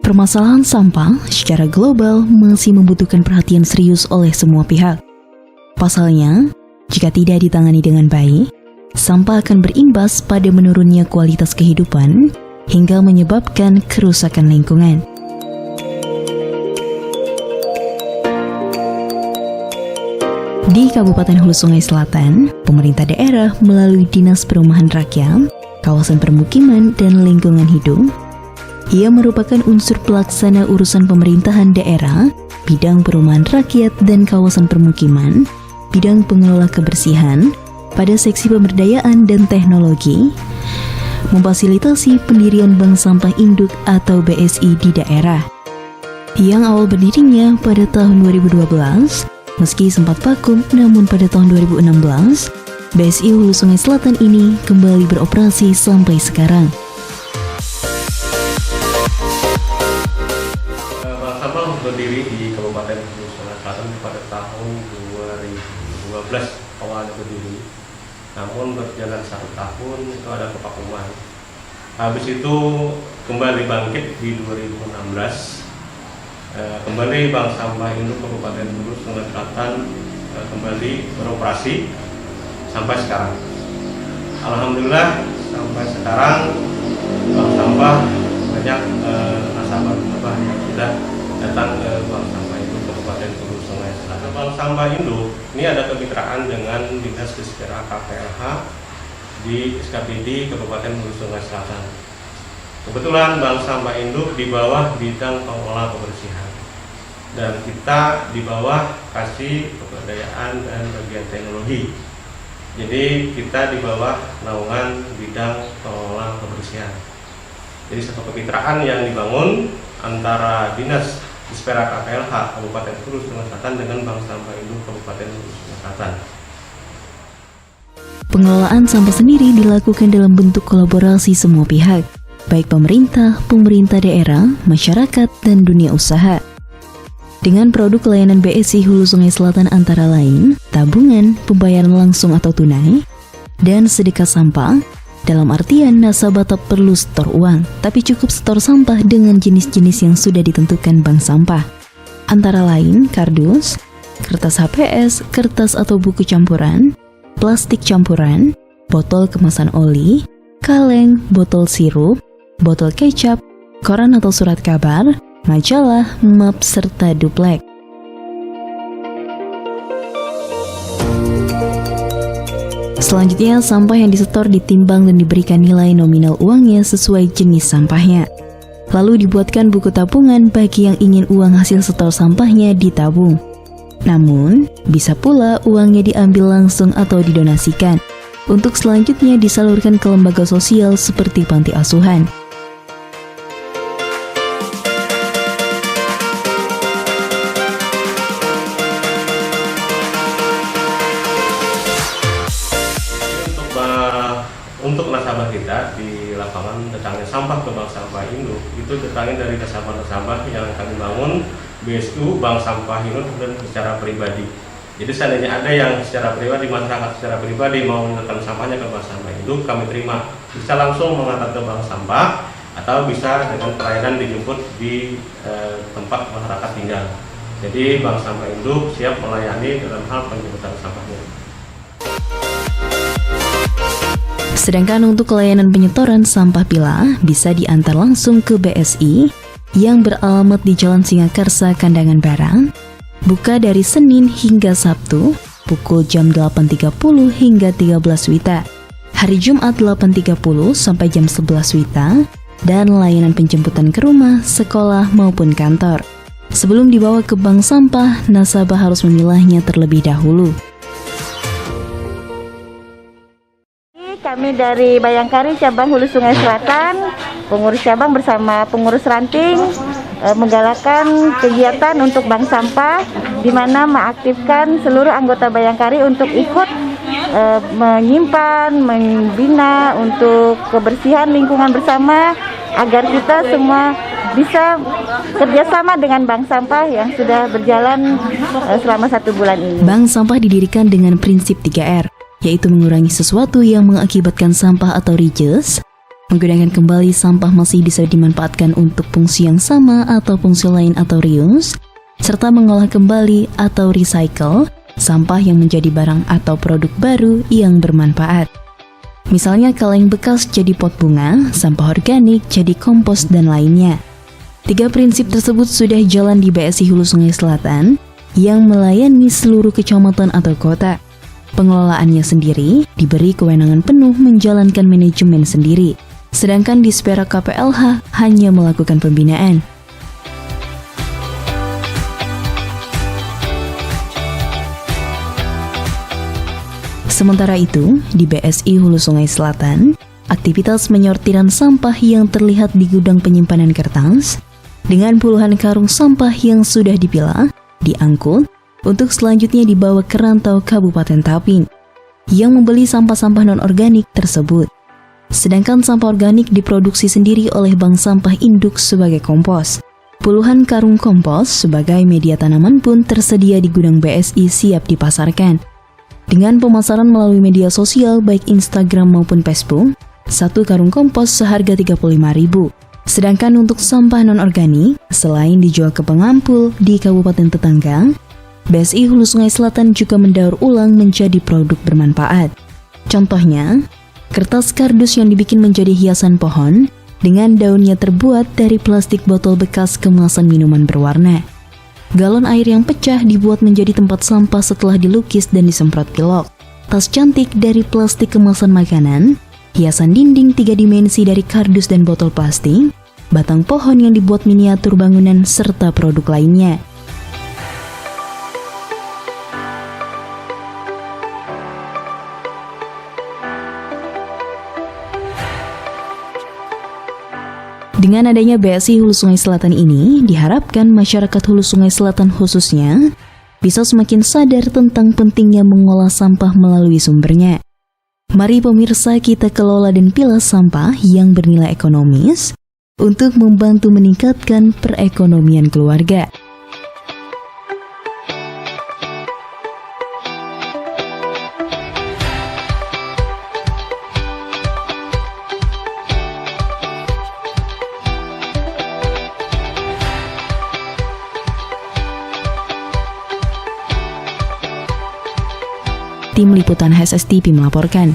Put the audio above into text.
Permasalahan sampah secara global masih membutuhkan perhatian serius oleh semua pihak. Pasalnya, jika tidak ditangani dengan baik, sampah akan berimbas pada menurunnya kualitas kehidupan hingga menyebabkan kerusakan lingkungan. Di Kabupaten Hulu Sungai Selatan, pemerintah daerah melalui Dinas Perumahan Rakyat, Kawasan Permukiman dan Lingkungan Hidup, ia merupakan unsur pelaksana urusan pemerintahan daerah, bidang perumahan rakyat dan kawasan permukiman, bidang pengelola kebersihan, pada seksi pemberdayaan dan teknologi, memfasilitasi pendirian Bank Sampah Induk atau BSI di daerah. Yang awal berdirinya pada tahun 2012, meski sempat vakum, namun pada tahun 2016, BSI Hulu Sungai Selatan ini kembali beroperasi sampai sekarang. Bank Sampah berdiri di Kabupaten Hulu Sungai Selatan pada tahun 2012 awalnya berdiri. Namun berjalan 1 tahun itu ada kevakuman. Habis itu kembali bangkit di 2016. Kembali Bank Sampah Induk Kabupaten Hulu Sungai Selatan kembali beroperasi sampai sekarang. Alhamdulillah sampai sekarang Bank Sampah banyak nasabah yang sudah datang ke Bank Sampah Induk Kabupaten Hulu Sungai Selatan. Bank Sampah Induk ini ada kemitraan dengan Dinas Dispera KPLH di SKPD Kabupaten Hulu Sungai Selatan. Kebetulan Bank Sampah Induk di bawah bidang pengelola kebersihan dan kita di bawah kasih pemberdayaan dan bagian teknologi. Jadi kita di bawah naungan bidang pengelola kebersihan. Jadi satu kemitraan yang dibangun antara Dinas Dispera KPLH Kabupaten Hulu Sungai Selatan dengan Bank Sampah Induk Kabupaten Hulu Sungai Selatan. Pengelolaan sampah sendiri dilakukan dalam bentuk kolaborasi semua pihak, baik pemerintah, pemerintah daerah, masyarakat, dan dunia usaha. Dengan produk layanan BSI Hulu Sungai Selatan antara lain, tabungan, pembayaran langsung atau tunai, dan sedekah sampah, dalam artian nasabah tak perlu setor uang, tapi cukup setor sampah dengan jenis-jenis yang sudah ditentukan bank sampah. Antara lain kardus, kertas HPS, kertas atau buku campuran, plastik campuran, botol kemasan oli, kaleng, botol sirup, botol kecap, koran atau surat kabar, majalah, map, serta duplek. Selanjutnya, sampah yang disetor ditimbang dan diberikan nilai nominal uangnya sesuai jenis sampahnya. Lalu dibuatkan buku tabungan bagi yang ingin uang hasil setor sampahnya ditabung. Namun, bisa pula uangnya diambil langsung atau didonasikan, untuk selanjutnya disalurkan ke lembaga sosial seperti panti asuhan. Untuk nasabah kita di lapangan datangnya sampah ke Bank Sampah Induk itu datangnya dari nasabah-nasabah yang kami bangun BSU Bank Sampah Induk dan secara pribadi. Jadi seandainya ada yang secara pribadi, masyarakat secara pribadi mau mengantar sampahnya ke Bank Sampah Induk, kami terima. Bisa langsung mengantar ke bank sampah atau bisa dengan pelayanan dijemput di tempat masyarakat tinggal. Jadi Bank Sampah Induk siap melayani dalam hal penjemputan sampahnya. Sedangkan untuk layanan penyetoran sampah pilah bisa diantar langsung ke BSI yang beralamat di Jalan Singakarsa, Kandangan Barat, buka dari Senin hingga Sabtu pukul jam 8.30 hingga 13 WITA, hari Jumat 8.30 sampai jam 11 WITA, dan layanan penjemputan ke rumah, sekolah maupun kantor. Sebelum dibawa ke bank sampah, nasabah harus memilahnya terlebih dahulu. Kami dari Bayangkari Cabang Hulu Sungai Selatan, pengurus cabang bersama pengurus ranting menggalakkan kegiatan untuk bank sampah, di mana mengaktifkan seluruh anggota Bayangkari untuk ikut menyimpan, membina untuk kebersihan lingkungan bersama, agar kita semua bisa kerjasama dengan bank sampah yang sudah berjalan selama 1 bulan ini. Bank sampah didirikan dengan prinsip 3R, yaitu mengurangi sesuatu yang mengakibatkan sampah atau reject, Menggunakan kembali sampah masih bisa dimanfaatkan untuk fungsi yang sama atau fungsi lain atau reuse, serta mengolah kembali atau recycle sampah yang menjadi barang atau produk baru yang bermanfaat. Misalnya kaleng bekas jadi pot bunga, sampah organik jadi kompos, dan lainnya. 3 prinsip tersebut sudah jalan di BSI Hulu Sungai Selatan yang melayani seluruh kecamatan atau kota. Pengelolaannya sendiri diberi kewenangan penuh menjalankan manajemen sendiri, sedangkan di Sperra KPLH hanya melakukan pembinaan. Sementara itu, di BSI Hulu Sungai Selatan, aktivitas penyortiran sampah yang terlihat di gudang penyimpanan kertas dengan puluhan karung sampah yang sudah dipilah, diangkut, untuk selanjutnya dibawa ke rantau Kabupaten Tapin yang membeli sampah-sampah non-organik tersebut. Sedangkan sampah organik diproduksi sendiri oleh bank sampah induk sebagai kompos. Puluhan karung kompos sebagai media tanaman pun tersedia di gudang BSI siap dipasarkan. Dengan pemasaran melalui media sosial baik Instagram maupun Facebook, 1 karung kompos seharga Rp35.000. Sedangkan untuk sampah non-organik, selain dijual ke pengampul di kabupaten tetangga, BSI Hulu Sungai Selatan juga mendaur ulang menjadi produk bermanfaat. Contohnya, kertas kardus yang dibikin menjadi hiasan pohon dengan daunnya terbuat dari plastik botol bekas kemasan minuman berwarna. Galon air yang pecah dibuat menjadi tempat sampah setelah dilukis dan disemprot pilok. Tas cantik dari plastik kemasan makanan, hiasan dinding 3 dimensi dari kardus dan botol plastik, batang pohon yang dibuat miniatur bangunan, serta produk lainnya. Dengan adanya BSI Hulu Sungai Selatan ini, diharapkan masyarakat Hulu Sungai Selatan khususnya bisa semakin sadar tentang pentingnya mengolah sampah melalui sumbernya. Mari pemirsa kita kelola dan pilah sampah yang bernilai ekonomis untuk membantu meningkatkan perekonomian keluarga. Tim Liputan HSS TV melaporkan.